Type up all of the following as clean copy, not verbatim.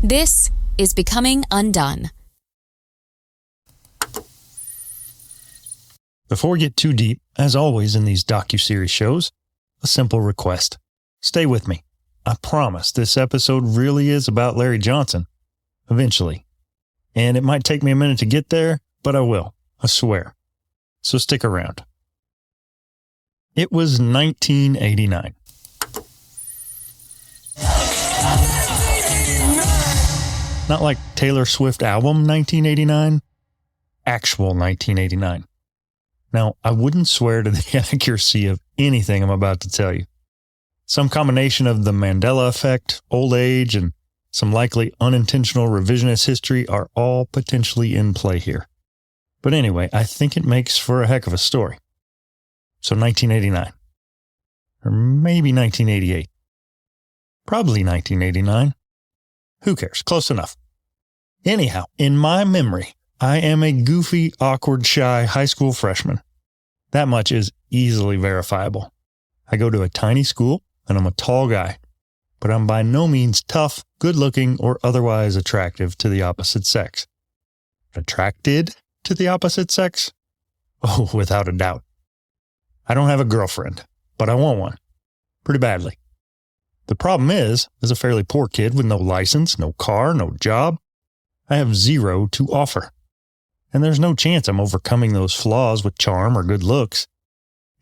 This is Becoming Undone. Before we get too deep, as always in these docuseries shows, a simple request. Stay with me. I promise this episode really is about Larry Johnson. Eventually. And it might take me a minute to get there, but I will. I swear. So stick around. It was 1989. Not like Taylor Swift album 1989, actual 1989. Now, I wouldn't swear to the accuracy of anything I'm about to tell you. Some combination of the Mandela effect, old age, and some likely unintentional revisionist history are all potentially in play here. But anyway, I think it makes for a heck of a story. So 1989. Or maybe 1988. Probably 1989. Who cares? Close enough. Anyhow, in my memory, I am a goofy, awkward, shy high school freshman. That much is easily verifiable. I go to a tiny school, and I'm a tall guy. But I'm by no means tough, good-looking, or otherwise attractive to the opposite sex. Attracted to the opposite sex? Oh, without a doubt. I don't have a girlfriend, but I want one. Pretty badly. The problem is, as a fairly poor kid with no license, no car, no job, I have zero to offer. And there's no chance I'm overcoming those flaws with charm or good looks.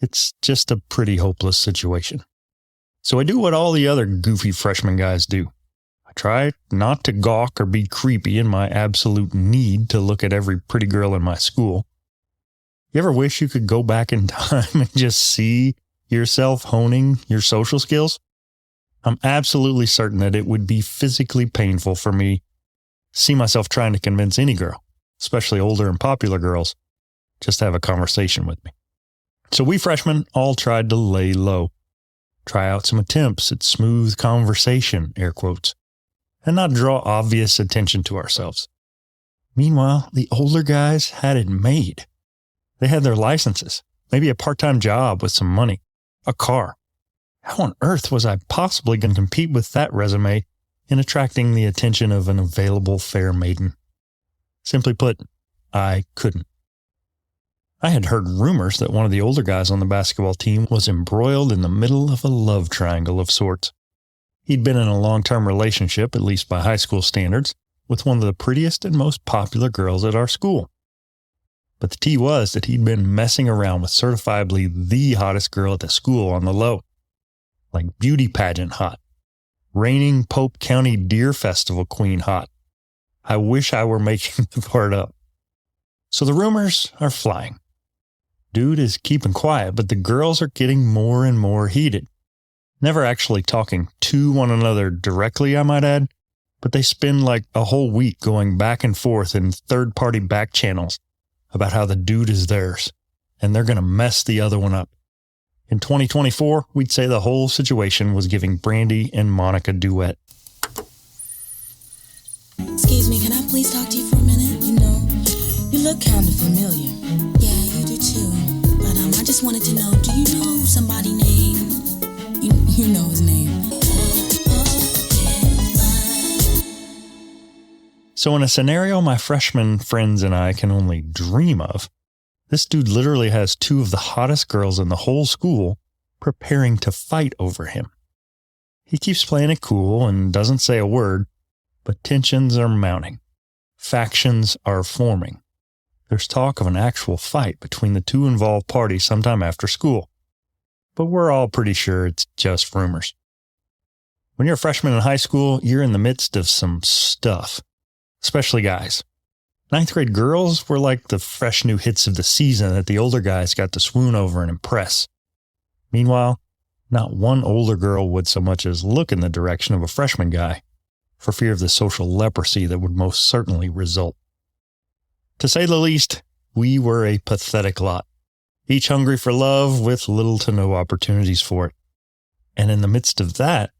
It's just a pretty hopeless situation. So I do what all the other goofy freshman guys do. I try not to gawk or be creepy in my absolute need to look at every pretty girl in my school. You ever wish you could go back in time and just see yourself honing your social skills? I'm absolutely certain that it would be physically painful for me to see myself trying to convince any girl, especially older and popular girls, just to have a conversation with me. So we freshmen all tried to lay low, try out some attempts at smooth conversation, air quotes, and not draw obvious attention to ourselves. Meanwhile, the older guys had it made. They had their licenses, maybe a part-time job with some money, a car. How on earth was I possibly going to compete with that resume in attracting the attention of an available fair maiden? Simply put, I couldn't. I had heard rumors that one of the older guys on the basketball team was embroiled in the middle of a love triangle of sorts. He'd been in a long-term relationship, at least by high school standards, with one of the prettiest and most popular girls at our school. But the tea was that he'd been messing around with certifiably the hottest girl at the school on the low. Like beauty pageant hot. Reigning Pope County Deer Festival queen hot. I wish I were making the part up. So the rumors are flying. Dude is keeping quiet, but the girls are getting more and more heated. Never actually talking to one another directly, I might add, but they spend like a whole week going back and forth in third-party back channels about how the dude is theirs, and they're going to mess the other one up. In 2024, we'd say the whole situation was giving Brandy and Monica duet. Excuse me, can I please talk to you for a minute? You look kind of familiar. Yeah, you do too. But I just wanted to know, do you know somebody named... You know his name. So in a scenario my freshman friends and I can only dream of, this dude literally has two of the hottest girls in the whole school preparing to fight over him. He keeps playing it cool and doesn't say a word, but tensions are mounting. Factions are forming. There's talk of an actual fight between the two involved parties sometime after school. But we're all pretty sure it's just rumors. When you're a freshman in high school, you're in the midst of some stuff, especially guys. Ninth grade girls were like the fresh new hits of the season that the older guys got to swoon over and impress. Meanwhile, not one older girl would so much as look in the direction of a freshman guy, for fear of the social leprosy that would most certainly result. To say the least, we were a pathetic lot, each hungry for love with little to no opportunities for it. And in the midst of that,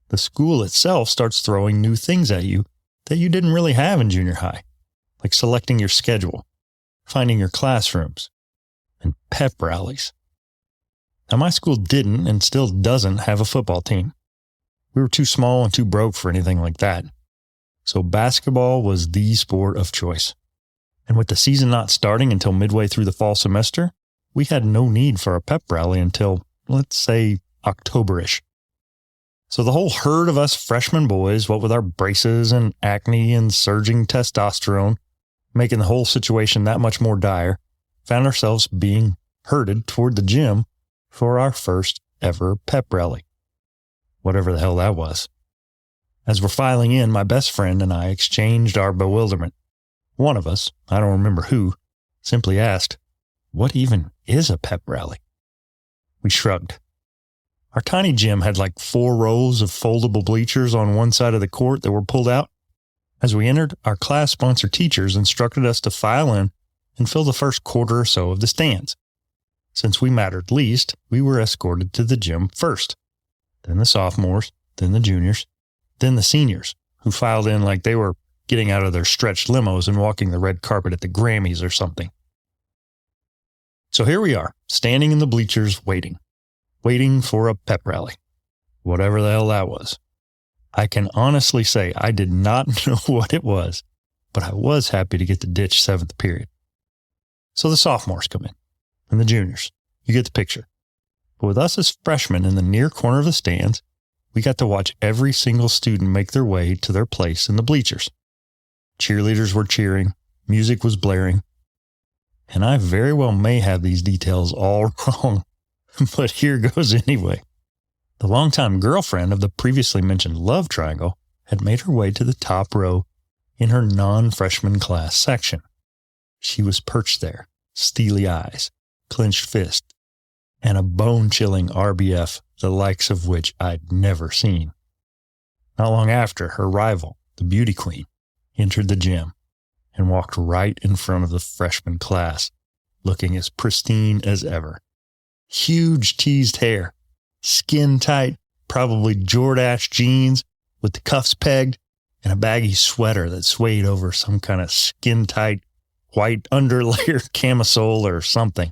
the school itself starts throwing new things at you that you didn't really have in junior high, like selecting your schedule, finding your classrooms, and pep rallies. Now, my school didn't and still doesn't have a football team. We were too small and too broke for anything like that. So basketball was the sport of choice. And with the season not starting until midway through the fall semester, we had no need for a pep rally until, let's say, October-ish. So the whole herd of us freshman boys, what with our braces and acne and surging testosterone, making the whole situation that much more dire, found ourselves being herded toward the gym for our first ever pep rally. Whatever the hell that was. As we're filing in, my best friend and I exchanged our bewilderment. One of us, I don't remember who, simply asked, "What even is a pep rally?" We shrugged. Our tiny gym had like 4 rows of foldable bleachers on one side of the court that were pulled out. As we entered, our class-sponsored teachers instructed us to file in and fill the first quarter or so of the stands. Since we mattered least, we were escorted to the gym first. Then the sophomores, then the juniors, then the seniors, who filed in like they were getting out of their stretched limos and walking the red carpet at the Grammys or something. So here we are, standing in the bleachers waiting for a pep rally, whatever the hell that was. I can honestly say I did not know what it was, but I was happy to get to ditch 7th period. So the sophomores come in, and the juniors. You get the picture. But with us as freshmen in the near corner of the stands, we got to watch every single student make their way to their place in the bleachers. Cheerleaders were cheering, music was blaring, and I very well may have these details all wrong, but here goes anyway. The longtime girlfriend of the previously mentioned love triangle had made her way to the top row in her non-freshman class section. She was perched there, steely eyes, clenched fist, and a bone-chilling RBF, the likes of which I'd never seen. Not long after, her rival, the beauty queen, entered the gym and walked right in front of the freshman class, looking as pristine as ever. Huge teased hair, skin-tight, probably Jordache jeans with the cuffs pegged, and a baggy sweater that swayed over some kind of skin-tight white underlayer camisole or something.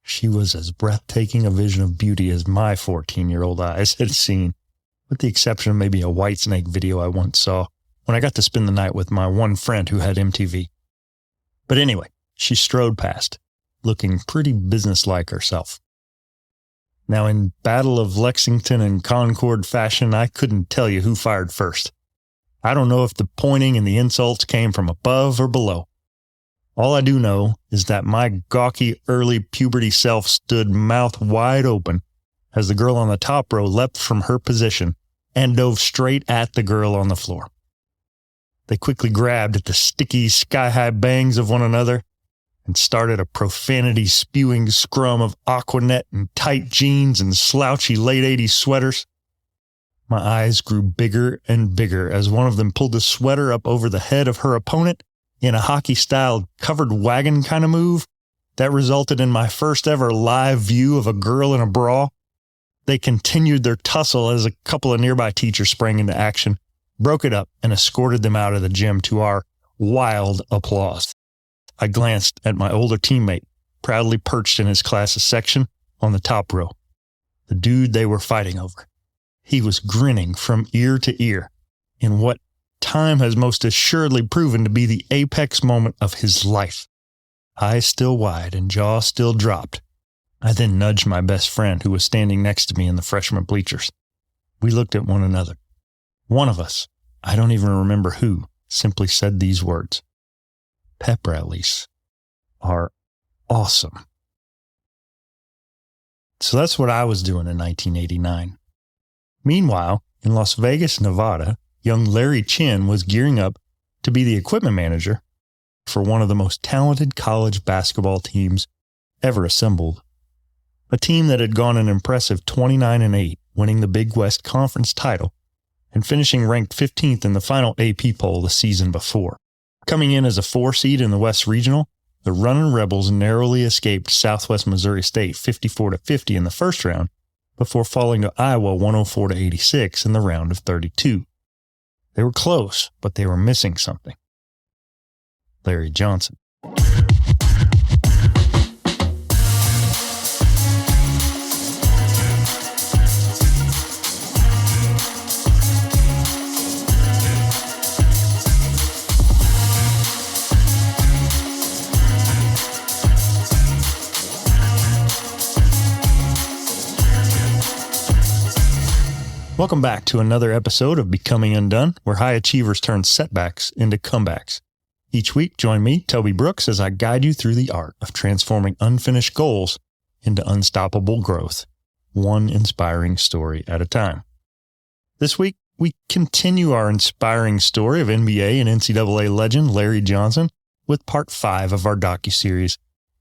She was as breathtaking a vision of beauty as my 14-year-old eyes had seen, with the exception of maybe a Whitesnake video I once saw when I got to spend the night with my one friend who had MTV. But anyway, she strode past, looking pretty businesslike herself. Now, in Battle of Lexington and Concord fashion, I couldn't tell you who fired first. I don't know if the pointing and the insults came from above or below. All I do know is that my gawky early puberty self stood mouth wide open as the girl on the top row leapt from her position and dove straight at the girl on the floor. They quickly grabbed at the sticky, sky-high bangs of one another and started a profanity-spewing scrum of Aquanet and tight jeans and slouchy late 80s sweaters. My eyes grew bigger and bigger as one of them pulled the sweater up over the head of her opponent in a hockey-style covered wagon kind of move that resulted in my first ever live view of a girl in a bra. They continued their tussle as a couple of nearby teachers sprang into action, broke it up, and escorted them out of the gym to our wild applause. I glanced at my older teammate, proudly perched in his class's section on the top row. The dude they were fighting over. He was grinning from ear to ear in what time has most assuredly proven to be the apex moment of his life. Eyes still wide and jaw still dropped. I then nudged my best friend who was standing next to me in the freshman bleachers. We looked at one another. One of us, I don't even remember who, simply said these words. Pep rallies are awesome. So that's what I was doing in 1989. Meanwhile, in Las Vegas, Nevada, young Larry Chin was gearing up to be the equipment manager for one of the most talented college basketball teams ever assembled. A team that had gone an impressive 29-8, winning the Big West Conference title and finishing ranked 15th in the final AP poll the season before. Coming in as a 4 seed in the West Regional, the Runnin' Rebels narrowly escaped Southwest Missouri State 54-50 in the first round before falling to Iowa 104-86 in the round of 32. They were close, but they were missing something. Larry Johnson. Welcome back to another episode of Becoming Undone, where high achievers turn setbacks into comebacks. Each week, join me, Toby Brooks, as I guide you through the art of transforming unfinished goals into unstoppable growth, one inspiring story at a time. This week, we continue our inspiring story of NBA and NCAA legend Larry Johnson with part 5 of our docuseries,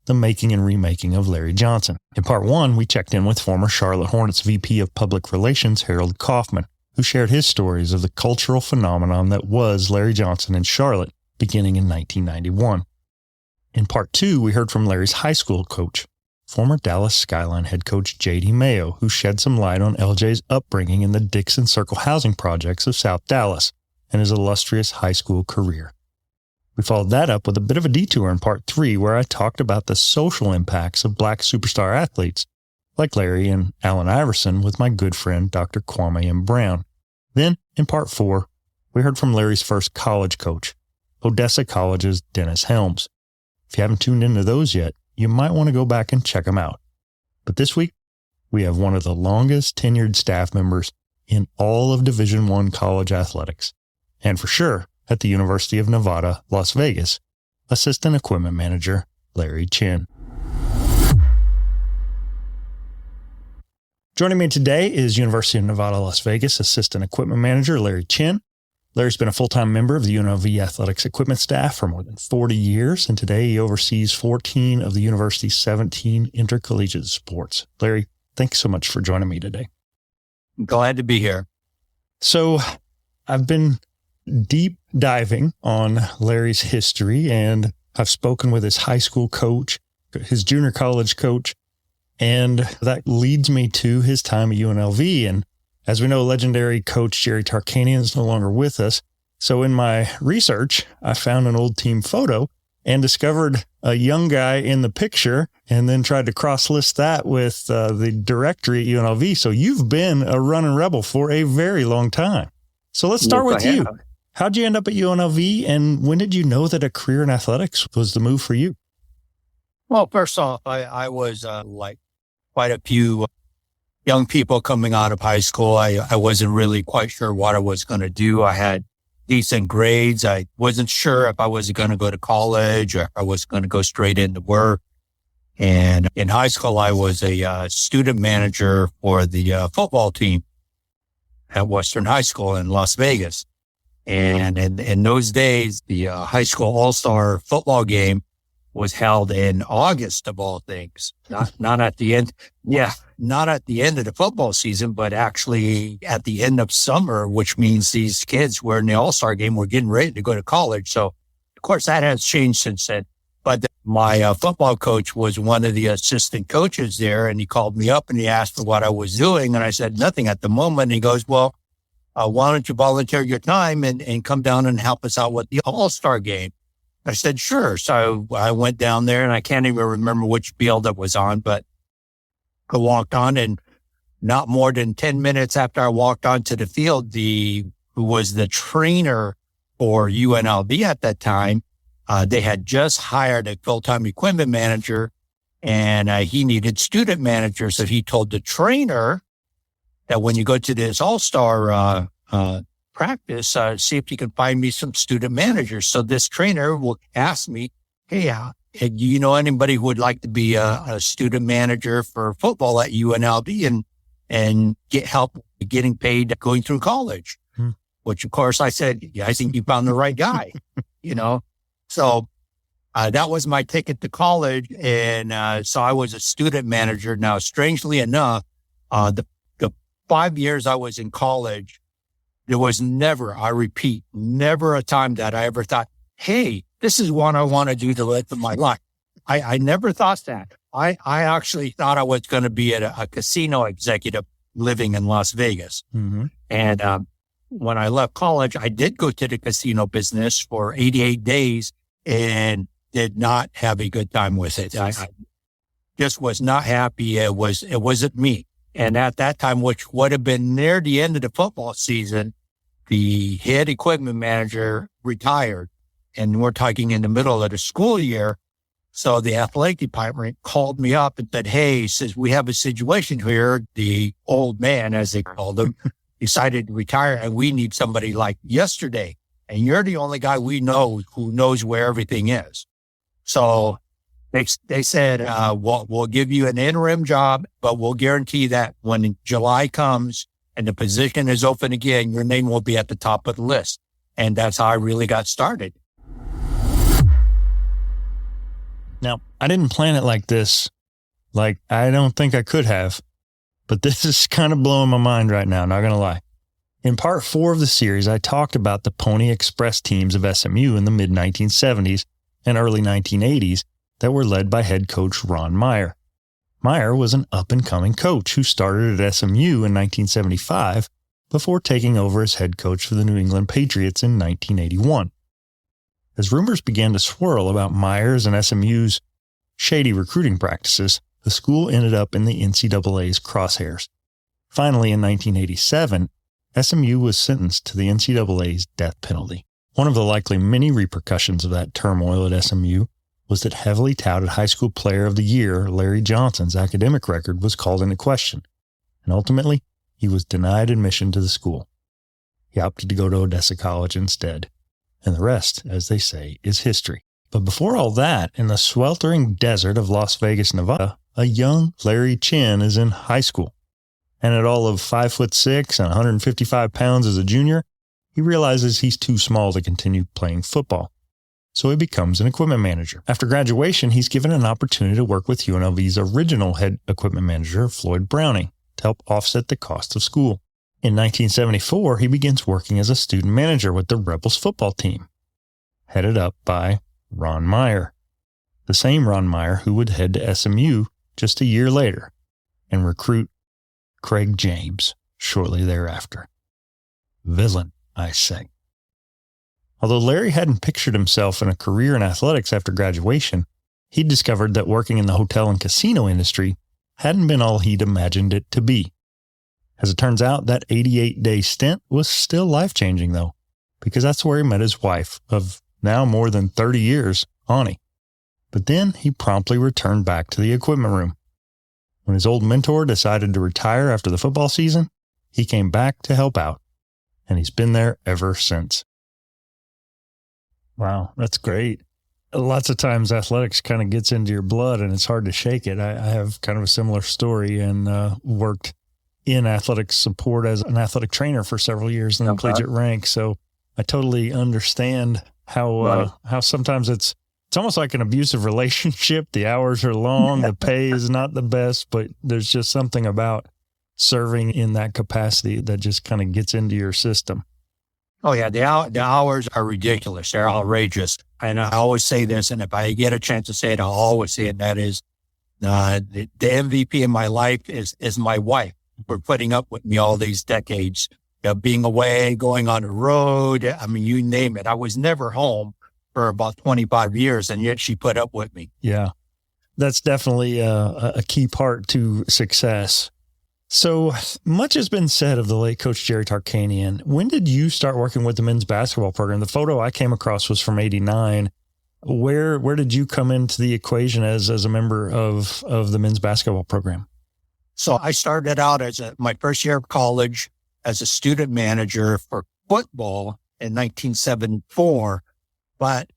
The Making and Remaking of Larry Johnson. In part 1, we checked in with former Charlotte Hornets VP of Public Relations Harold Kaufman, who shared his stories of the cultural phenomenon that was Larry Johnson in Charlotte beginning in 1991. In part 2, we heard from Larry's high school coach, former Dallas Skyline head coach J.D. Mayo, who shed some light on LJ's upbringing in the Dixon Circle housing projects of South Dallas and his illustrious high school career. We followed that up with a bit of a detour in part 3, where I talked about the social impacts of black superstar athletes like Larry and Allen Iverson with my good friend Dr. Kwame M. Brown. Then, in part 4, we heard from Larry's first college coach, Odessa College's Dennis Helms. If you haven't tuned into those yet, you might want to go back and check them out. But this week, we have one of the longest tenured staff members in all of Division I college athletics, and for sure at the University of Nevada, Las Vegas, Assistant Equipment Manager Larry Chin. Joining me today is University of Nevada, Las Vegas Assistant Equipment Manager Larry Chin. Larry's been a full-time member of the UNLV athletics equipment staff for more than 40 years, and today he oversees 14 of the university's 17 intercollegiate sports. Larry, thanks so much for joining me today. Glad to be here. So I've been deep diving on Larry's history, and I've spoken with his high school coach, his junior college coach, and that leads me to his time at UNLV. And as we know, legendary coach Jerry Tarkanian is no longer with us. So in my research, I found an old team photo and discovered a young guy in the picture, and then tried to cross-list that with the directory at UNLV. So you've been a running rebel for a very long time. So let's start with you. How'd you end up at UNLV, and when did you know that a career in athletics was the move for you? Well, first off, I was like quite a few young people coming out of high school. I wasn't really quite sure what I was going to do. I had decent grades. I wasn't sure if I was going to go to college or if I was going to go straight into work. And in high school, I was a student manager for the football team at Western High School in Las Vegas. And in those days, the high school all-star football game was held in August of all things, not at the end. Yeah. Not at the end of the football season, but actually at the end of summer, which means these kids were in the all-star game, were getting ready to go to college. So of course that has changed since then. But my football coach was one of the assistant coaches there, and he called me up and he asked for what I was doing. And I said, nothing at the moment. And he goes, well, why don't you volunteer your time and come down and help us out with the all-star game? I said, sure. So I went down there, and I can't even remember which field it was on, but I walked on, and not more than 10 minutes after I walked onto the field, who was the trainer for UNLV at that time, they had just hired a full-time equipment manager, and he needed student managers. So he told the trainer that when you go to this all-star practice, see if you can find me some student managers. So this trainer will ask me, hey, do you know anybody who would like to be a student manager for football at UNLV and get help getting paid going through college? Which, of course, I said, yeah, I think you found the right guy, So that was my ticket to college. And so I was a student manager. Now, strangely enough, the 5 years I was in college, there was never, I repeat, never a time that I ever thought, hey, this is what I want to do to live my life. I never thought that. I actually thought I was going to be a casino executive living in Las Vegas. Mm-hmm. And when I left college, I did go to the casino business for 88 days and did not have a good time with it. I just was not happy. It wasn't me. And at that time, which would have been near the end of the football season, the head equipment manager retired. And we're talking in the middle of the school year. So the athletic department called me up and said, hey, says, we have a situation here. The old man, as they called him, decided to retire and we need somebody like yesterday. And you're the only guy we know who knows where everything is. So they said, we'll give you an interim job, but we'll guarantee that when July comes and the position is open again, your name will be at the top of the list. And that's how I really got started. Now, I didn't plan it like this. Like, I don't think I could have. But this is kind of blowing my mind right now, not going to lie. In part 4 of the series, I talked about the Pony Express teams of SMU in the mid-1970s and early 1980s that were led by head coach Ron Meyer. Meyer was an up-and-coming coach who started at SMU in 1975 before taking over as head coach for the New England Patriots in 1981. As rumors began to swirl about Meyer's and SMU's shady recruiting practices, the school ended up in the NCAA's crosshairs. Finally, in 1987, SMU was sentenced to the NCAA's death penalty. One of the likely many repercussions of that turmoil at SMU was that heavily touted high school player of the year Larry Johnson's academic record was called into question, and ultimately, he was denied admission to the school. He opted to go to Odessa College instead. And the rest, as they say, is history. But before all that, in the sweltering desert of Las Vegas, Nevada, a young Larry Chin is in high school. And at all of 5'6" and 155 pounds as a junior, he realizes he's too small to continue playing football. So he becomes an equipment manager. After graduation, he's given an opportunity to work with UNLV's original head equipment manager, Floyd Browning, to help offset the cost of school. In 1974, he begins working as a student manager with the Rebels football team, headed up by Ron Meyer, the same Ron Meyer who would head to SMU just a year later and recruit Craig James shortly thereafter. Villain, I say. Although Larry hadn't pictured himself in a career in athletics after graduation, he discovered that working in the hotel and casino industry hadn't been all he'd imagined it to be. As it turns out, that 88-day stint was still life-changing, though, because that's where he met his wife of now more than 30 years, Ani. But then he promptly returned back to the equipment room. When his old mentor decided to retire after the football season, he came back to help out, and he's been there ever since. Wow, that's great. Lots of times athletics kind of gets into your blood, and it's hard to shake it. I have kind of a similar story and worked in athletic support as an athletic trainer for several years in the collegiate rank. So I totally understand how sometimes it's almost like an abusive relationship. The hours are long, the pay is not the best, but there's just something about serving in that capacity that just kind of gets into your system. Oh, yeah. The hours are ridiculous. They're outrageous. And I always say this, and if I get a chance to say it, I'll always say it. That is, the MVP in my life is my wife for putting up with me all these decades, being away, going on the road. I mean, you name it. I was never home for about 25 years, and yet she put up with me. Yeah, that's definitely a key part to success. So much has been said of the late coach Jerry Tarkanian. When did you start working with the men's basketball program? The photo I came across was from '89. Where did you come into the equation as a member of the men's basketball program? So I started out as my first year of college as a student manager for football in 1974, but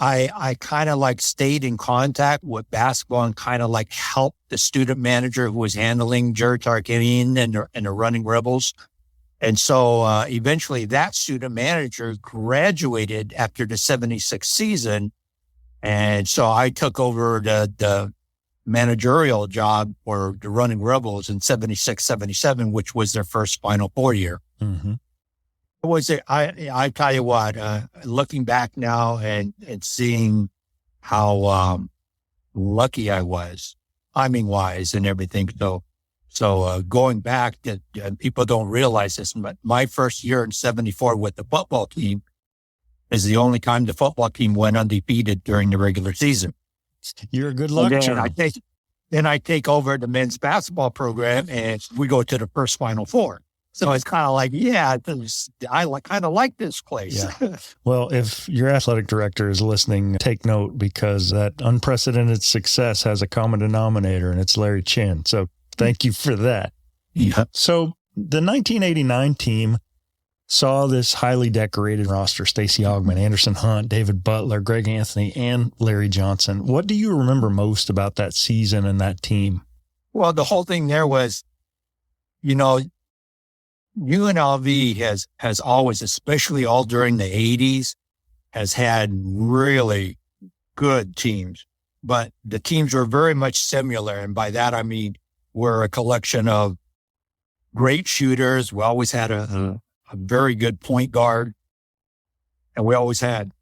I kind of like stayed in contact with basketball and kind of like helped the student manager who was handling Jerry Tarkanian and the running Rebels. And so eventually that student manager graduated after the 76 season. And so I took over the managerial job for the running Rebels in 76, 77, which was their first Final Four year. Mm-hmm. I tell you what, looking back now and seeing how lucky I was, timing wise and everything. So going back, people don't realize this, but my first year in 74 with the football team is the only time the football team went undefeated during the regular season. You're a good luck charm. Then I take over the men's basketball program and we go to the first Final Four. So it's kind of like, I kind of like this place. Yeah. Well, if your athletic director is listening, take note, because that unprecedented success has a common denominator, and it's Larry Chin. So thank you for that. Yeah. So The 1989 team saw this highly decorated roster: Stacey Augmon, Anderson Hunt, David Butler, Greg Anthony, and Larry Johnson. What do you remember most about that season and that team? Well, the whole thing there was, UNLV has always, especially all during the 80s, has had really good teams. But the teams were very much similar. And by that, I mean, we're a collection of great shooters. We always had a very good point guard. And we always had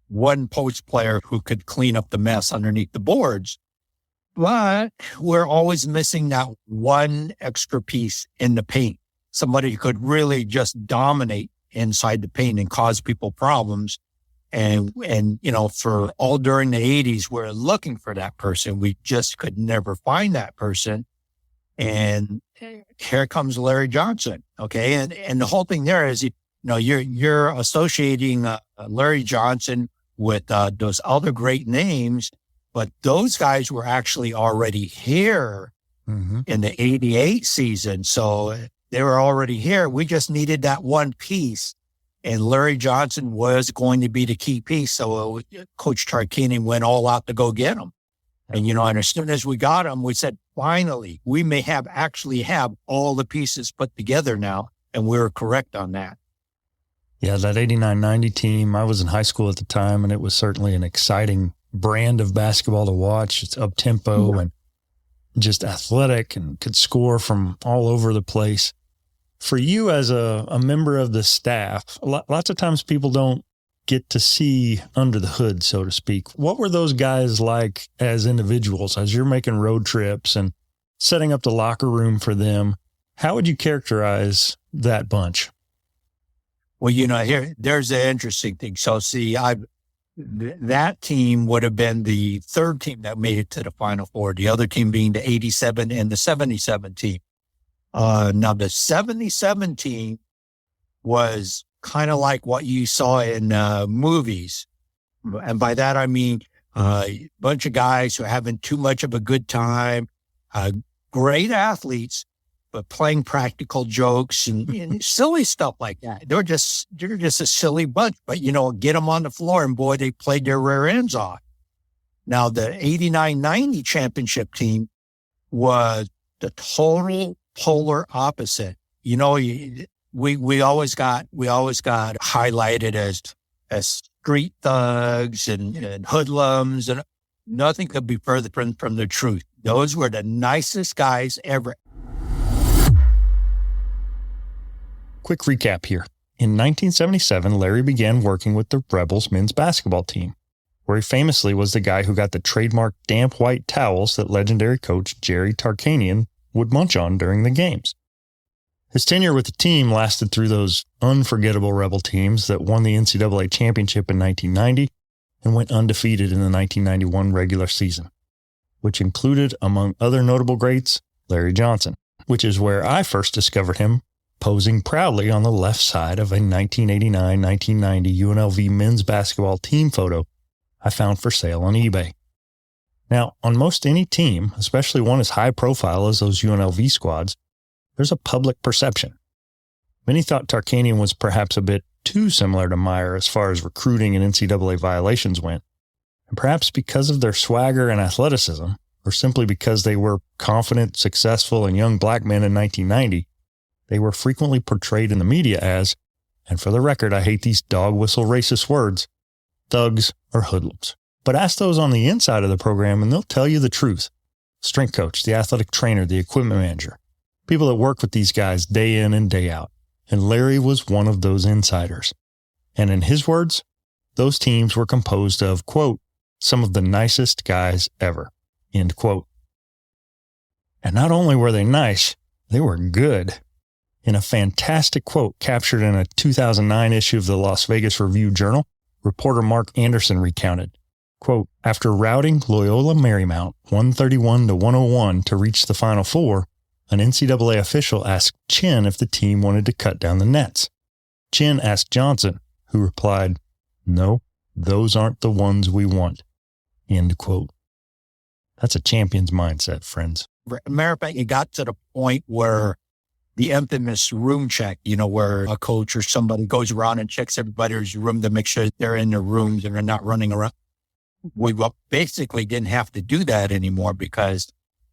one post player who could clean up the mess underneath the boards. But we're always missing that one extra piece in the paint. Somebody who could really just dominate inside the paint and cause people problems. And for all during the 80s, we're looking for that person. We just could never find that person. And here comes Larry Johnson. Okay. And the whole thing there is, you're associating Larry Johnson with those other great names, but those guys were actually already here in the 88 season. So they were already here. We just needed that one piece. And Larry Johnson was going to be the key piece. So Coach Tarkanian went all out to go get him. And, and as soon as we got him, we said, finally, we may actually have all the pieces put together now. And we were correct on that. Yeah, that 89-90 team, I was in high school at the time, and it was certainly an exciting brand of basketball to watch. It's up-tempo and just athletic and could score from all over the place. For you as a member of the staff, lots of times people don't get to see under the hood, so to speak. What were those guys like as individuals, as you're making road trips and setting up the locker room for them? How would you characterize that bunch? Well, there's the interesting thing. So see, that team would have been the third team that made it to the Final Four, the other team being the 87 and the 77 team. Now the 77 team was kind of like what you saw in movies. And by that, I mean, a bunch of guys who are having too much of a good time, great athletes, but playing practical jokes and silly stuff like that. They're just a silly bunch, but get them on the floor and boy, they played their rear ends off. Now the 89-90 championship team was the total polar opposite. We always got highlighted as street thugs and hoodlums, and nothing could be further from the truth. Those were the nicest guys ever. Quick recap here. In 1977, Larry began working with the Rebels men's basketball team, where he famously was the guy who got the trademark damp white towels that legendary coach Jerry Tarkanian would munch on during the games. His tenure with the team lasted through those unforgettable Rebel teams that won the NCAA championship in 1990 and went undefeated in the 1991 regular season, which included, among other notable greats, Larry Johnson, which is where I first discovered him posing proudly on the left side of a 1989-1990 UNLV men's basketball team photo I found for sale on eBay. Now, on most any team, especially one as high profile as those UNLV squads, there's a public perception. Many thought Tarkanian was perhaps a bit too similar to Meyer as far as recruiting and NCAA violations went, and perhaps because of their swagger and athleticism, or simply because they were confident, successful, and young black men in 1990, they were frequently portrayed in the media as, and for the record, I hate these dog whistle racist words, thugs or hoodlums. But ask those on the inside of the program and they'll tell you the truth. Strength coach, the athletic trainer, the equipment manager, people that work with these guys day in and day out. And Larry was one of those insiders. And in his words, those teams were composed of, quote, some of the nicest guys ever, end quote. And not only were they nice, they were good. In a fantastic quote captured in a 2009 issue of the Las Vegas Review-Journal, reporter Mark Anderson recounted, quote, after routing Loyola Marymount 131-101 to reach the Final Four, an NCAA official asked Chin if the team wanted to cut down the nets. Chin asked Johnson, who replied, no, those aren't the ones we want, end quote. That's a champion's mindset, friends. Matter of fact, it got to the point where the infamous room check, where a coach or somebody goes around and checks everybody's room to make sure they're in their rooms and they're not running around. We basically didn't have to do that anymore because,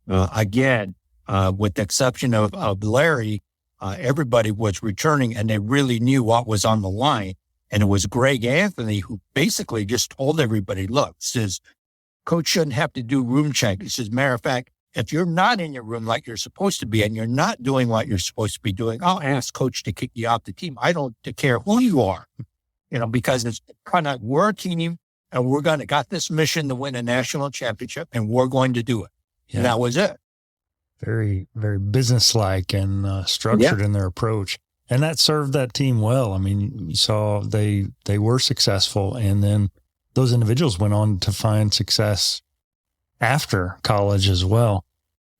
again, with the exception of Larry, everybody was returning and they really knew what was on the line. And it was Greg Anthony who basically just told everybody, look, says, coach shouldn't have to do room check. He says, matter of fact, if you're not in your room like you're supposed to be and you're not doing what you're supposed to be doing, I'll ask coach to kick you off the team. I don't care who you are, because it's kind of, we're a team and got this mission to win a national championship and we're going to do it. Yeah. And that was it. Very, very businesslike and structured in their approach. And that served that team well. I mean, you saw they were successful, and then those individuals went on to find success after college as well.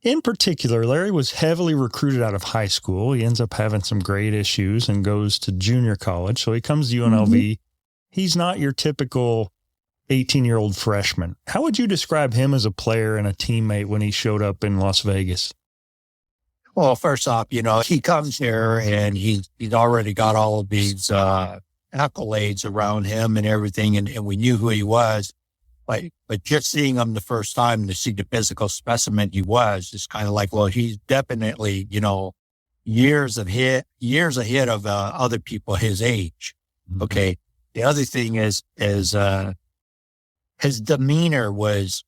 In particular, Larry was heavily recruited out of high school. He ends up having some grade issues and goes to junior college. So he comes to UNLV. Mm-hmm. He's not your typical 18-year-old freshman. How would you describe him as a player and a teammate when he showed up in Las Vegas? Well, first off, he comes here and he's already got all of these accolades around him and everything, and we knew who he was. But just seeing him the first time to see the physical specimen he was, it's kind of like, well, he's definitely, years ahead of other people his age. Mm-hmm. Okay. The other thing is his demeanor was,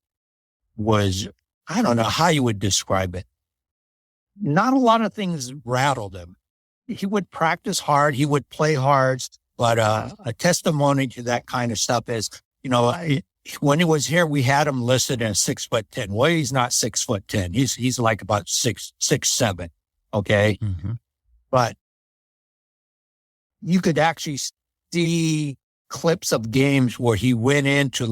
I don't know how you would describe it. Not a lot of things rattled him. He would practice hard. He would play hard, but a testimony to that kind of stuff is, when he was here, we had him listed as 6'10". Well, he's not 6'10". He's like about 6'7". Okay. Mm-hmm. But you could actually see clips of games where he went in to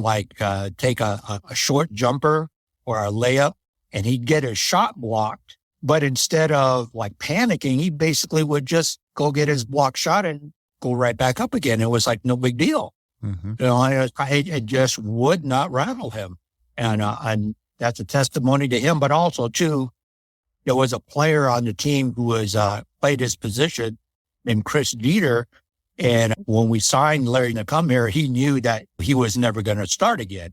take a short jumper or a layup and he'd get his shot blocked. But instead of panicking, he basically would just go get his block shot and go right back up again. It was like no big deal. Mm-hmm. It just would not rattle him. And that's a testimony to him. But also, too, there was a player on the team who was played his position named Chris Dieter. And when we signed Larry to come here, he knew that he was never going to start again,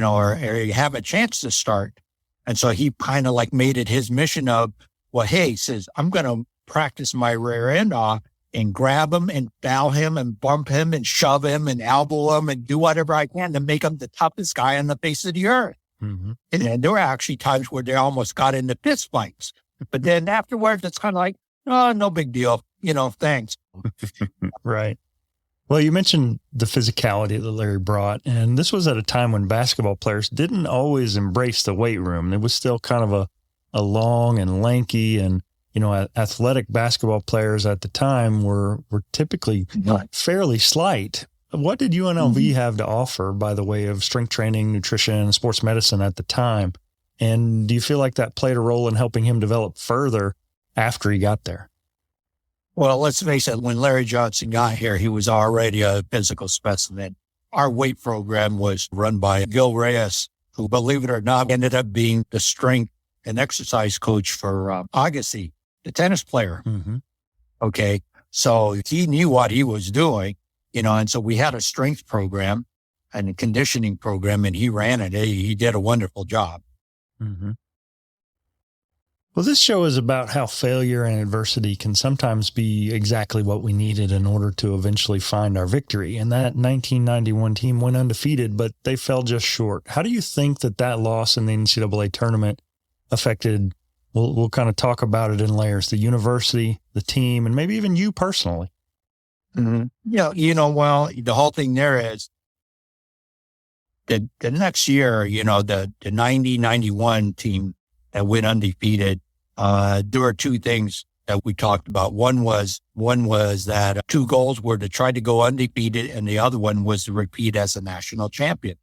or have a chance to start. And so he kind of made it his mission of, well, hey, says, I'm going to practice my rear end off and grab him and foul him and bump him and shove him and elbow him and do whatever I can to make him the toughest guy on the face of the earth. Mm-hmm. And there were actually times where they almost got into fist fights. But then afterwards, it's kind of like, oh, no big deal. Thanks. Right. Well, you mentioned the physicality that Larry brought, and this was at a time when basketball players didn't always embrace the weight room. It was still kind of a long and lanky and, athletic basketball players at the time were typically fairly slight. What did UNLV have to offer by the way of strength training, nutrition, and sports medicine at the time? And do you feel like that played a role in helping him develop further after he got there? Well, let's face it, when Larry Johnson got here, he was already a physical specimen. Our weight program was run by Gil Reyes, who, believe it or not, ended up being the strength and exercise coach for Agassi, the tennis player. Mm-hmm. Okay. So he knew what he was doing, and so we had a strength program and a conditioning program, and he ran it. He did a wonderful job. Mm-hmm. Well, this show is about how failure and adversity can sometimes be exactly what we needed in order to eventually find our victory. And that 1991 team went undefeated, but they fell just short. How do you think that loss in the NCAA tournament affected, we'll kind of talk about it in layers, the university, the team, and maybe even you personally? Mm-hmm. Yeah, well, the whole thing there is the next year, the 90-91 team that went undefeated. There were two things that we talked about. One was that two goals were to try to go undefeated, and the other one was to repeat as a national champion.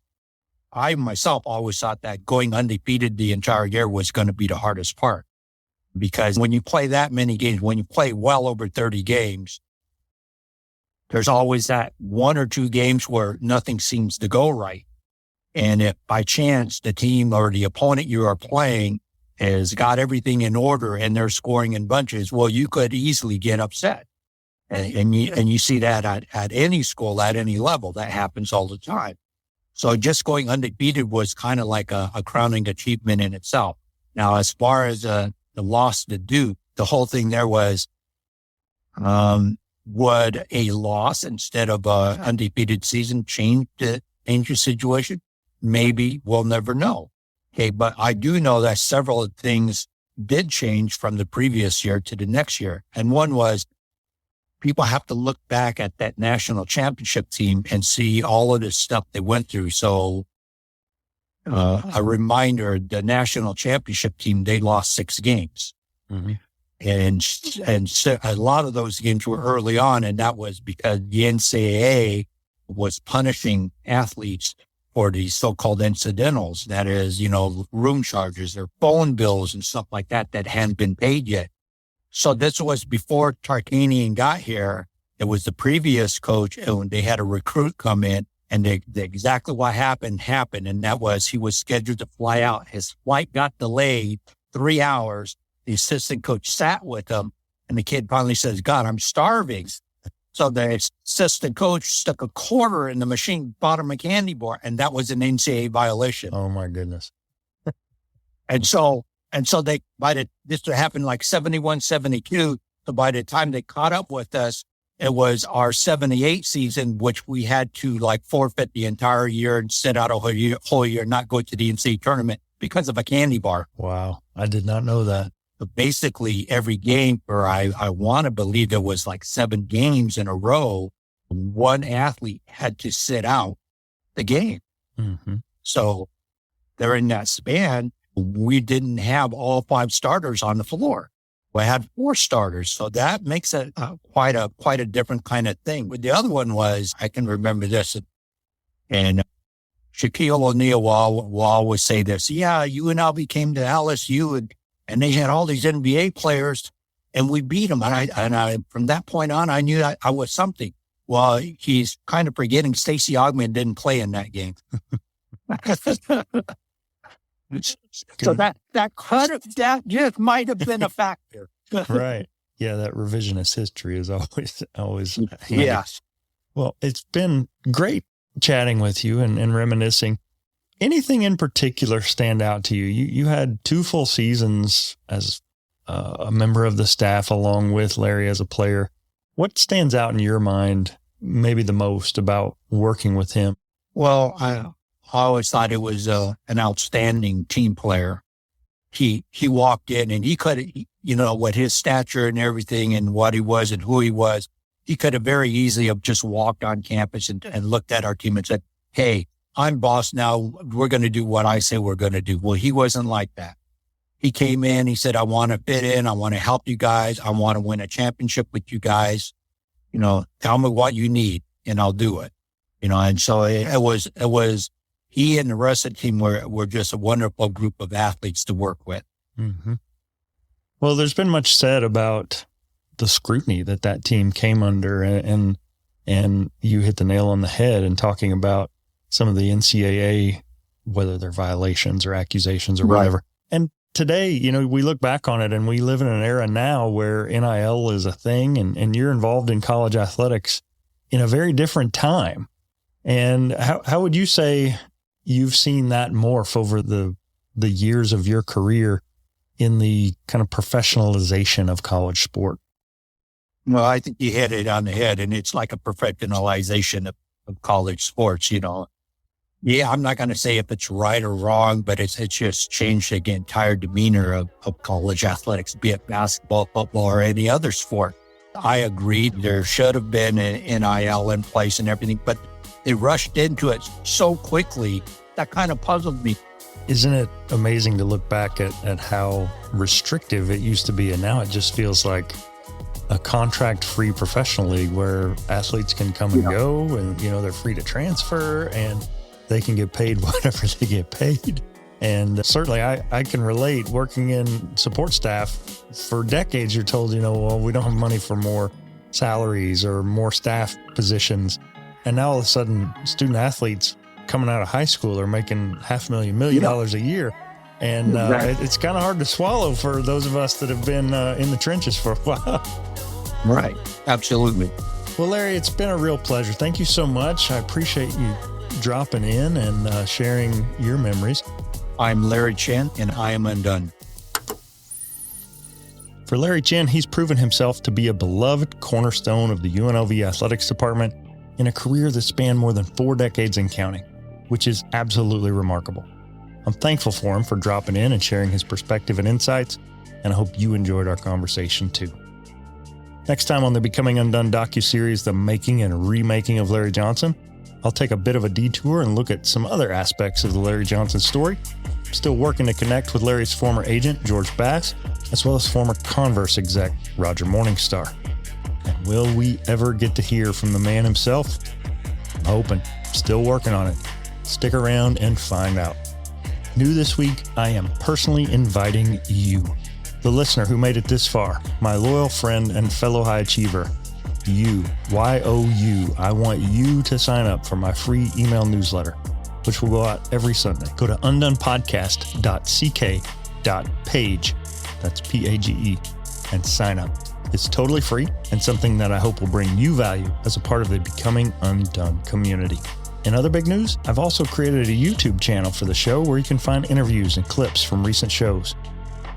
I myself always thought that going undefeated the entire year was going to be the hardest part, because when you play that many games, when you play well over 30 games, there's always that one or two games where nothing seems to go right. And if by chance the team or the opponent you are playing has got everything in order and they're scoring in bunches, well, you could easily get upset. And you see that at any school, at any level. That happens all the time. So just going undefeated was kind of like a crowning achievement in itself. Now, as far as the loss to Duke, the whole thing there was, would a loss instead of a undefeated season change the situation? Maybe. We'll never know. Okay, but I do know that several things did change from the previous year to the next year. And one was, people have to look back at that national championship team and see all of the stuff they went through. So a reminder, the national championship team, they lost 6 games. Mm-hmm. And so a lot of those games were early on, and that was because the NCAA was punishing athletes for these so-called incidentals. That is, room charges or phone bills and stuff like that hadn't been paid yet. So this was before Tarkanian got here. It was the previous coach, and they had a recruit come in, and exactly what happened. And that was, he was scheduled to fly out. His flight got delayed 3 hours. The assistant coach sat with him, and the kid finally says, God, I'm starving. So the assistant coach stuck a quarter in the machine, bought him a candy bar, and that was an NCAA violation. Oh my goodness. And so this happened like 71, 72. So by the time they caught up with us, it was our 78 season, which we had to like forfeit the entire year and sit out a whole year, not go to the NCAA tournament because of a candy bar. Wow. I did not know that. But basically every game, or I want to believe there was like 7 games in a row, one athlete had to sit out the game. Mm-hmm. So during that span, we didn't have all 5 starters on the floor. We had 4 starters. So that makes it quite a different kind of thing. But the other one was, I can remember this, and Shaquille O'Neal will always say this, yeah, UNLV came to LSU and they had all these NBA players and we beat them. And I from that point on, I knew I was something. Well, he's kind of forgetting Stacey Augmon didn't play in that game. So that just might have been a factor. Right. Yeah. That revisionist history is always handy. Yes. Well, it's been great chatting with you and reminiscing. Anything in particular stand out to you? You had 2 full seasons as a member of the staff along with Larry as a player. What stands out in your mind maybe the most about working with him? Well, I always thought it was an outstanding team player. He walked in and he could, with his stature and everything and what he was and who he was, he could have very easily have just walked on campus and looked at our team and said, hey, I'm boss now. We're going to do what I say we're going to do. Well, he wasn't like that. He came in, he said, I want to fit in. I want to help you guys. I want to win a championship with you guys. Tell me what you need and I'll do it. And so it was, he and the rest of the team were just a wonderful group of athletes to work with. Mm-hmm. Well, there's been much said about the scrutiny that team came under, and you hit the nail on the head in talking about some of the NCAA, whether they're violations or accusations or whatever. Right. And today, we look back on it and we live in an era now where NIL is a thing and you're involved in college athletics in a very different time. And how would you say you've seen that morph over the years of your career in the kind of professionalization of college sport? Well, I think you hit it on the head, and it's like a professionalization of college sports, Yeah, I'm not going to say if it's right or wrong, but it's just changed the entire demeanor of college athletics, be it basketball, football, or any other sport. I agree there should have been an NIL in place and everything, but they rushed into it so quickly that kind of puzzled me. Isn't it amazing to look back at how restrictive it used to be, and now it just feels like a contract-free professional league where athletes can come and go, and they're free to transfer and they can get paid whatever they get paid. And certainly I can relate working in support staff. For decades, you're told, well, we don't have money for more salaries or more staff positions. And now all of a sudden, student athletes coming out of high school are making $500,000 a year. And it's kind of hard to swallow for those of us that have been in the trenches for a while. Right. Absolutely. Well, Larry, it's been a real pleasure. Thank you so much. I appreciate you dropping in and sharing your memories. I'm Larry Chen, and I am Undone. For Larry Chen, he's proven himself to be a beloved cornerstone of the UNLV athletics department in a career that spanned more than 4 decades and counting, which is absolutely remarkable. I'm thankful for him for dropping in and sharing his perspective and insights, and I hope you enjoyed our conversation too. Next time on the Becoming Undone docuseries, The Making and Remaking of Larry Johnson, I'll take a bit of a detour and look at some other aspects of the Larry Johnson story. I'm still working to connect with Larry's former agent, George Bass, as well as former Converse exec, Roger Morningstar. And will we ever get to hear from the man himself? I'm hoping. Still working on it. Stick around and find out. New this week, I am personally inviting you, the listener who made it this far, my loyal friend and fellow high achiever, you, Y-O-U. I want you to sign up for my free email newsletter, which will go out every Sunday. Go to undonepodcast.ck.page, that's P-A-G-E, and sign up. It's totally free and something that I hope will bring you value as a part of the Becoming Undone community. In other big news, I've also created a YouTube channel for the show where you can find interviews and clips from recent shows.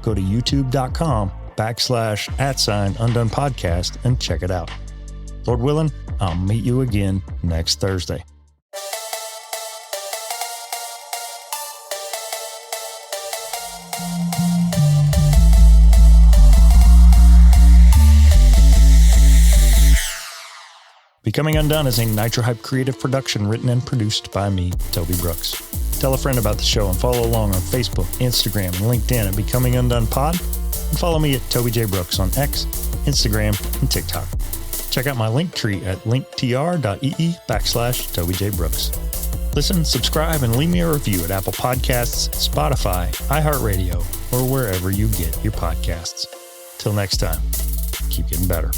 Go to youtube.com/@Undone Podcast and check it out. Lord willing, I'll meet you again next Thursday. Becoming Undone is a Nitro Hype creative production written and produced by me, Toby Brooks. Tell a friend about the show and follow along on Facebook, Instagram, and LinkedIn at Becoming Undone Pod. And follow me at Toby J. Brooks on X, Instagram, and TikTok. Check out my link tree at linktr.ee/Toby J. Brooks. Listen, subscribe, and leave me a review at Apple Podcasts, Spotify, iHeartRadio, or wherever you get your podcasts. Till next time, keep getting better.